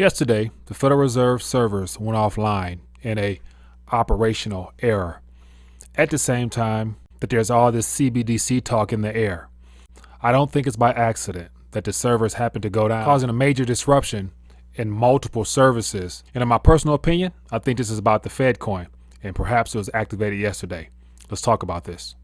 Yesterday, the Federal Reserve servers went offline in a operational error. At the same time that there's all this CBDC talk in the air. I don't think it's by accident that the servers happened to go down, causing a major disruption in multiple services. And in my personal opinion, I think this is about the FedCoin, and perhaps it was activated yesterday. Let's talk about this.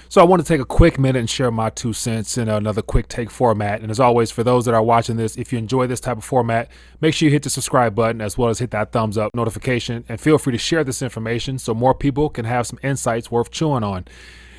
So I want to take a quick minute and share my 2 cents in another quick take format. And as always, for those that are watching this, if you enjoy this type of format, make sure you hit the subscribe button as well as hit that thumbs up notification, and feel free to share this information so more people can have some insights worth chewing on.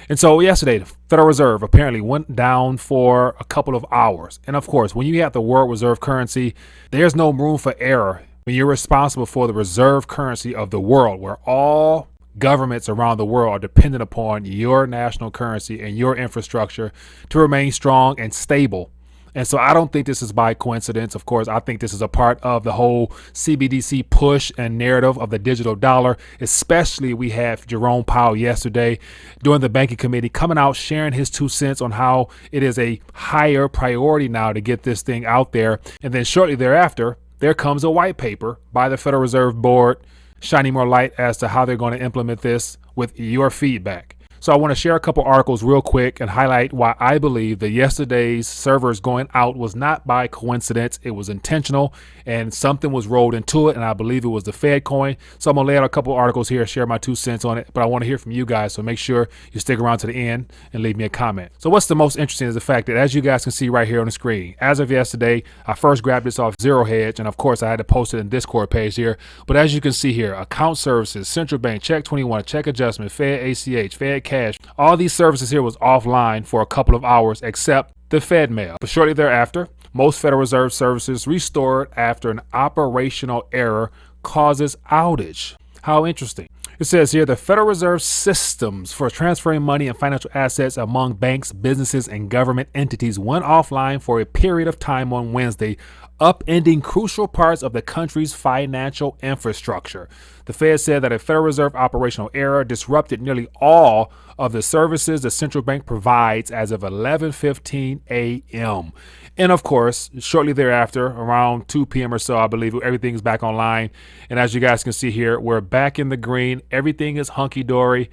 And so yesterday, the Federal Reserve apparently went down for a couple of hours. And of course, when you have the world reserve currency, there's no room for error when you're responsible for the reserve currency of the world, where all governments around the world are dependent upon your national currency and your infrastructure to remain strong and stable. And so I don't think this is by coincidence. Of course, I think this is a part of the whole CBDC push and narrative of the digital dollar. Especially, we have Jerome Powell yesterday during the banking committee coming out, sharing his 2 cents on how it is a higher priority now to get this thing out there. And then shortly thereafter, there comes a white paper by the Federal Reserve Board shining more light as to how they're going to implement this with your feedback. So I want to share a couple articles real quick and highlight why I believe that yesterday's servers going out was not by coincidence. It was intentional and something was rolled into it, and I believe it was the FedCoin. So I'm going to lay out a couple articles here, share my 2 cents on it, but I want to hear from you guys, so make sure you stick around to the end and leave me a comment. So what's the most interesting is the fact that, as you guys can see right here on the screen, as of yesterday, I first grabbed this off Zero Hedge, and of course I had to post it in Discord page here. But as you can see here, account services, central bank, check 21, check adjustment, Fed ACH, Fed cash, all these services here was offline for a couple of hours except the Fed mail. But shortly thereafter, most Federal Reserve services restored after an operational error causes outage. How interesting. It says here, the Federal Reserve systems for transferring money and financial assets among banks, businesses, and government entities went offline for a period of time on Wednesday, upending crucial parts of the country's financial infrastructure. The Fed said that a Federal Reserve operational error disrupted nearly all of the services the central bank provides as of 11:15 a.m. And of course, shortly thereafter, around 2 p.m. or so, I believe, everything's back online. And as you guys can see here, we're back in the green. Everything is hunky-dory,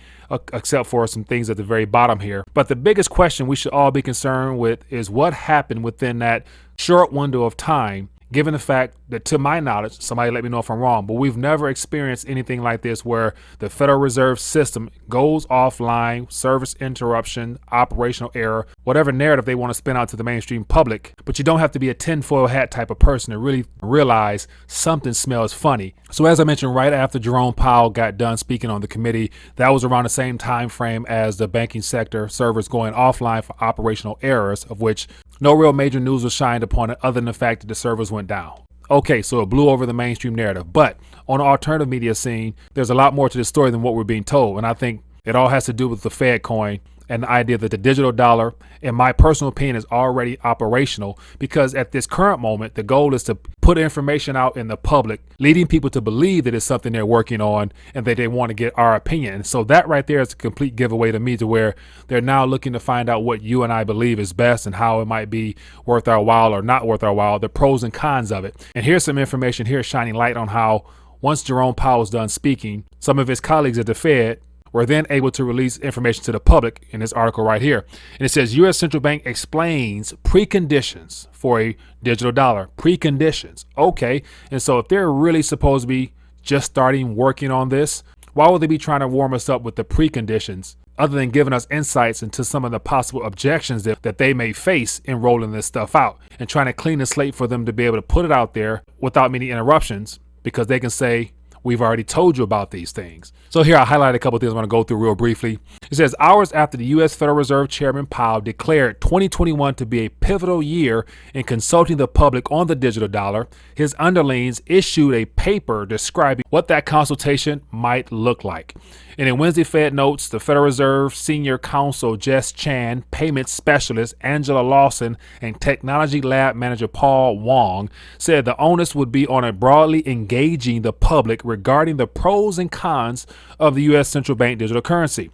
except for some things at the very bottom here. But the biggest question we should all be concerned with is what happened within that short window of time, given the fact that, to my knowledge, somebody let me know if I'm wrong, but we've never experienced anything like this where the Federal Reserve system goes offline, service interruption, operational error, whatever narrative they want to spin out to the mainstream public. But you don't have to be a tinfoil hat type of person to really realize something smells funny. So as I mentioned, right after Jerome Powell got done speaking on the committee, that was around the same time frame as the banking sector servers going offline for operational errors, of which no real major news was shined upon it other than the fact that the servers went down. Okay, so it blew over the mainstream narrative. But on the alternative media scene, there's a lot more to the story than what we're being told. And I think it all has to do with the FedCoin and the idea that the digital dollar, in my personal opinion, is already operational, because at this current moment, the goal is to put information out in the public, leading people to believe that it's something they're working on and that they want to get our opinion. And so that right there is a complete giveaway to me, to where they're now looking to find out what you and I believe is best and how it might be worth our while or not worth our while, the pros and cons of it. And here's some information here shining light on how, once Jerome Powell was done speaking, some of his colleagues at the Fed were then able to release information to the public in this article right here. And it says, U.S. Central Bank explains preconditions for a digital dollar. Preconditions. Okay. And so if they're really supposed to be just starting working on this, why would they be trying to warm us up with the preconditions, other than giving us insights into some of the possible objections that they may face in rolling this stuff out, and trying to clean the slate for them to be able to put it out there without many interruptions, because they can say, we've already told you about these things. So here I highlight a couple of things I want to go through real briefly. It says, hours after the U.S. Federal Reserve Chairman Powell declared 2021 to be a pivotal year in consulting the public on the digital dollar, his underlings issued a paper describing what that consultation might look like. And in Wednesday Fed notes, the Federal Reserve Senior Counsel Jess Chan, Payment Specialist Angela Lawson, and Technology Lab Manager Paul Wong said the onus would be on a broadly engaging the public regarding the pros and cons of the U.S. central bank digital currency.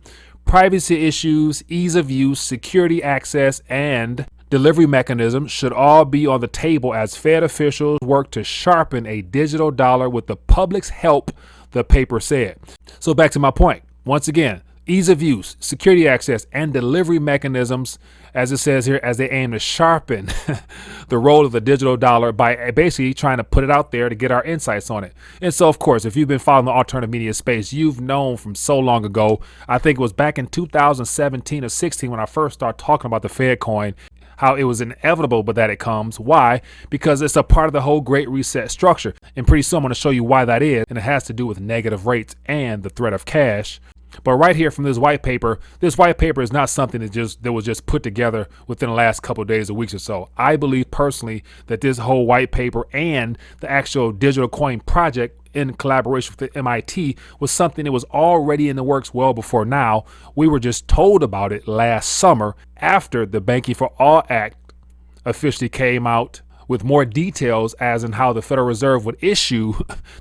privacy issues, ease of use, security access, and delivery mechanisms should all be on the table as Fed officials work to sharpen a digital dollar with the public's help, the paper said. So back to my point. Once again, ease of use, security access, and delivery mechanisms, as it says here, as they aim to sharpen the role of the digital dollar by basically trying to put it out there to get our insights on it. And so, of course, if you've been following the alternative media space, you've known from so long ago, I think it was back in 2017 or 16 when I first started talking about the FedCoin, how it was inevitable, but that it comes. Why? Because it's a part of the whole Great Reset structure. And pretty soon I'm going to show you why that is. And it has to do with negative rates and the threat of cash. But right here from this white paper is not something that was just put together within the last couple of days or weeks or so. I believe personally that this whole white paper and the actual digital coin project in collaboration with the MIT was something that was already in the works well before now. We were just told about it last summer after the Banking for All Act officially came out with more details as in how the Federal Reserve would issue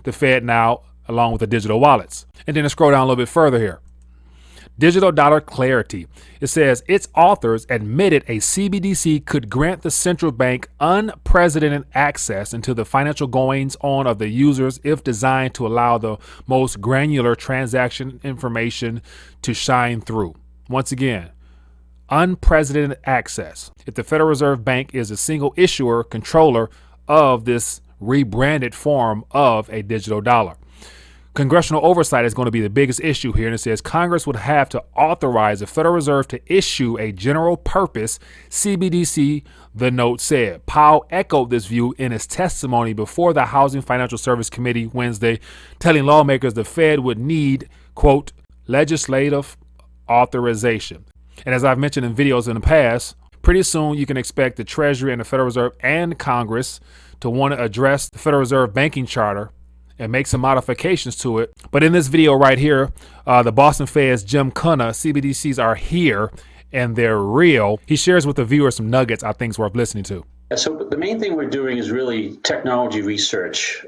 the Fed now along with the digital wallets. And then to scroll down a little bit further here. Digital dollar clarity. It says its authors admitted a CBDC could grant the central bank unprecedented access into the financial goings on of the users if designed to allow the most granular transaction information to shine through. Once again, unprecedented access. If the Federal Reserve Bank is a single issuer, controller of this rebranded form of a digital dollar. Congressional oversight is going to be the biggest issue here, and it says Congress would have to authorize the Federal Reserve to issue a general purpose CBDC, the note said. Powell echoed this view in his testimony before the Housing Financial Service Committee Wednesday, telling lawmakers the Fed would need, quote, legislative authorization. And as I've mentioned in videos in the past, pretty soon you can expect the Treasury and the Federal Reserve and Congress to want to address the Federal Reserve banking charter and make some modifications to it. But in this video right here, the Boston Fed's Jim Cunha, CBDCs are here and they're real. He shares with the viewers some nuggets I think is worth listening to. So the main thing we're doing is really technology research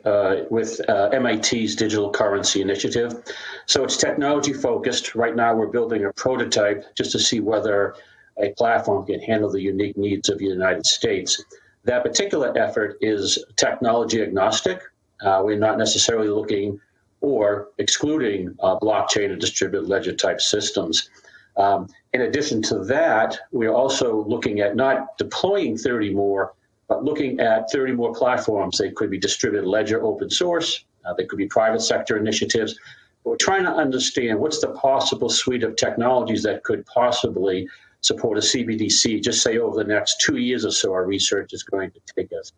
with MIT's digital currency initiative. So it's technology focused. Right now we're building a prototype just to see whether a platform can handle the unique needs of the United States. That particular effort is technology agnostic. We're not necessarily looking or excluding blockchain and distributed ledger type systems. In addition to that, we're also looking at not deploying 30 more, but looking at 30 more platforms. They could be distributed ledger open source. They could be private sector initiatives. But we're trying to understand what's the possible suite of technologies that could possibly support a CBDC, just say over the next 2 years or so, our research is going to take us.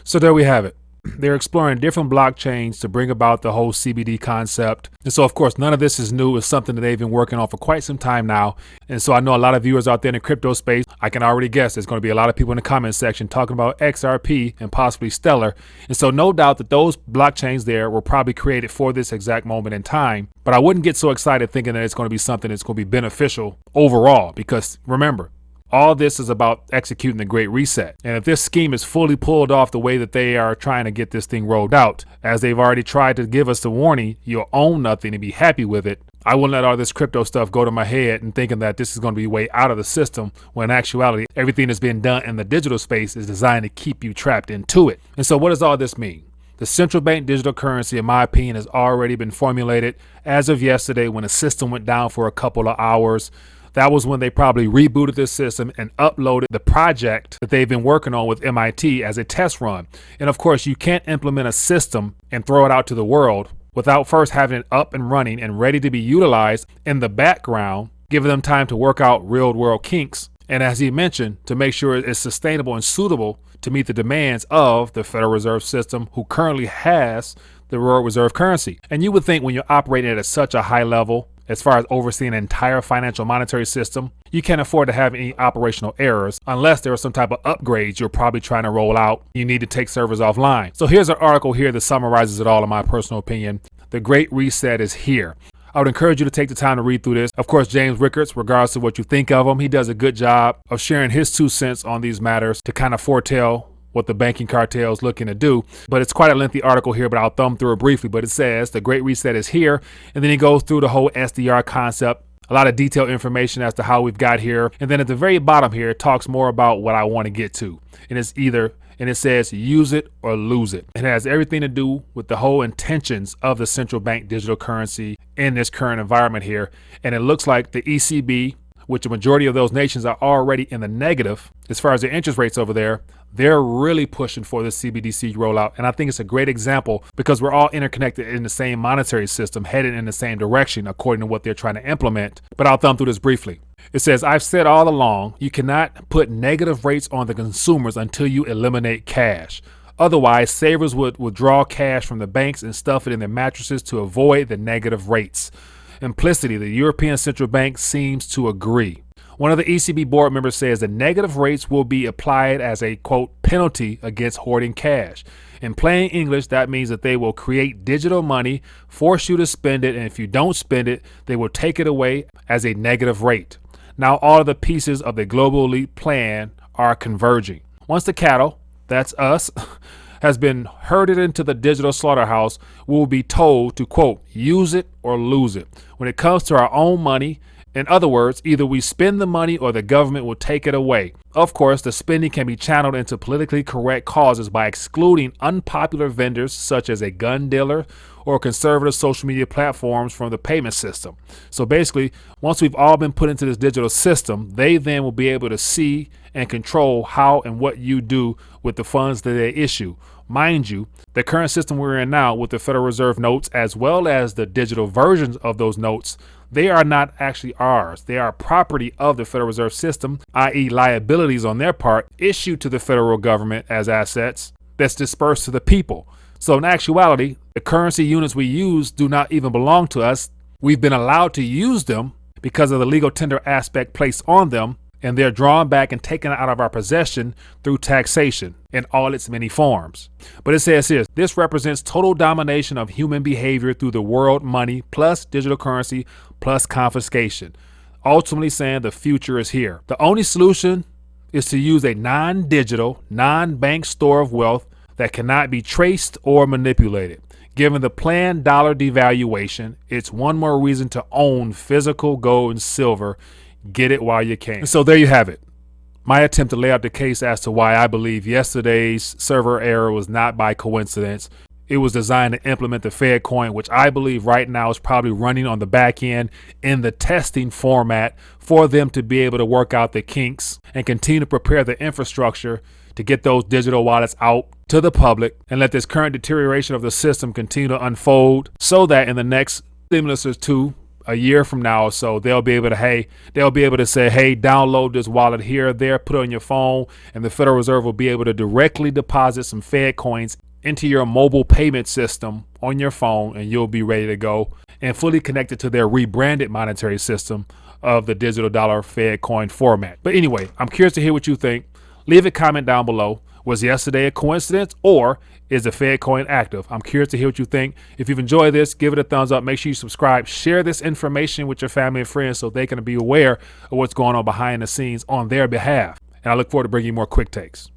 So there we have it. They're exploring different blockchains to bring about the whole CBD concept. And so, of course, none of this is new. It's something that they've been working on for quite some time now. And so I know a lot of viewers out there in the crypto space, I can already guess there's going to be a lot of people in the comment section talking about XRP and possibly Stellar. And so no doubt that those blockchains there were probably created for this exact moment in time. But I wouldn't get so excited thinking that it's going to be something that's going to be beneficial overall, because remember, all this is about executing the Great Reset. And if this scheme is fully pulled off the way that they are trying to get this thing rolled out, as they've already tried to give us the warning, you'll own nothing and be happy with it, I wouldn't let all this crypto stuff go to my head and thinking that this is going to be way out of the system, when in actuality, everything that's being done in the digital space is designed to keep you trapped into it. And so what does all this mean? The central bank digital currency, in my opinion, has already been formulated as of yesterday when the system went down for a couple of hours. That was when they probably rebooted the system and uploaded the project that they've been working on with MIT as a test run. And of course, you can't implement a system and throw it out to the world without first having it up and running and ready to be utilized in the background, giving them time to work out real world kinks. And as he mentioned, to make sure it's sustainable and suitable to meet the demands of the Federal Reserve System, who currently has the world reserve currency. And you would think when you're operating at such a high level, as far as overseeing an entire financial monetary system, you can't afford to have any operational errors unless there are some type of upgrades you're probably trying to roll out. You need to take servers offline. So here's an article here that summarizes it all in my personal opinion. The Great Reset is here. I would encourage you to take the time to read through this. Of course, James Rickards, regardless of what you think of him, he does a good job of sharing his 2 cents on these matters to kind of foretell what the banking cartel is looking to do. But it's quite a lengthy article here, but I'll thumb through it briefly. But it says the Great Reset is here. And then he goes through the whole SDR concept a lot of detailed information as to how we've got here. And then at the very bottom here, it talks more about what I want to get to. And it says use it or lose it. It has everything to do with the whole intentions of the central bank digital currency in this current environment here. And it looks like the ECB, which the majority of those nations are already in the negative as far as their interest rates over there, they're really pushing for the CBDC rollout. And I think it's a great example because we're all interconnected in the same monetary system, headed in the same direction according to what they're trying to implement. But I'll thumb through this briefly. It says, I've said all along, you cannot put negative rates on the consumers until you eliminate cash. Otherwise, savers would withdraw cash from the banks and stuff it in their mattresses to avoid the negative rates. Implicitly, the European Central Bank seems to agree. One of the ECB board members says the negative rates will be applied as a, quote, penalty against hoarding cash. In plain English, that means that they will create digital money, force you to spend it, and if you don't spend it, they will take it away as a negative rate. Now all of the pieces of the global elite plan are converging. Once the cattle, that's us, has been herded into the digital slaughterhouse, we will be told to, quote, use it or lose it. When it comes to our own money, in other words, either we spend the money or the government will take it away. Of course, the spending can be channeled into politically correct causes by excluding unpopular vendors such as a gun dealer or conservative social media platforms from the payment system. So basically, once we've all been put into this digital system, they then will be able to see and control how and what you do with the funds that they issue. Mind you, the current system we're in now with the Federal Reserve notes, as well as the digital versions of those notes, they are not actually ours. They are property of the Federal Reserve System, i.e. liabilities on their part issued to the federal government as assets that's dispersed to the people. So in actuality, the currency units we use do not even belong to us. We've been allowed to use them because of the legal tender aspect placed on them, and they're drawn back and taken out of our possession through taxation in all its many forms. But it says here, this represents total domination of human behavior through the world money plus digital currency plus confiscation. Ultimately saying the future is here. The only solution is to use a non-digital, non-bank store of wealth that cannot be traced or manipulated. Given the planned dollar devaluation, it's one more reason to own physical gold and silver. Get it while you can. And so there you have it. My attempt to lay out the case as to why I believe yesterday's server error was not by coincidence. It was designed to implement the FedCoin, which I believe right now is probably running on the back end in the testing format for them to be able to work out the kinks and continue to prepare the infrastructure to get those digital wallets out to the public and let this current deterioration of the system continue to unfold so that in the next stimulus or two, a year from now or so, they'll be able to say, hey, download this wallet here, there, put it on your phone, and the Federal Reserve will be able to directly deposit some Fed coins into your mobile payment system on your phone, and you'll be ready to go and fully connected to their rebranded monetary system of the digital dollar Fed coin format. But anyway, I'm curious to hear what you think. Leave a comment down below. Was yesterday a coincidence, or is the FedCoin active? I'm curious to hear what you think. If you've enjoyed this, give it a thumbs up. Make sure you subscribe. Share this information with your family and friends so they can be aware of what's going on behind the scenes on their behalf. And I look forward to bringing you more quick takes.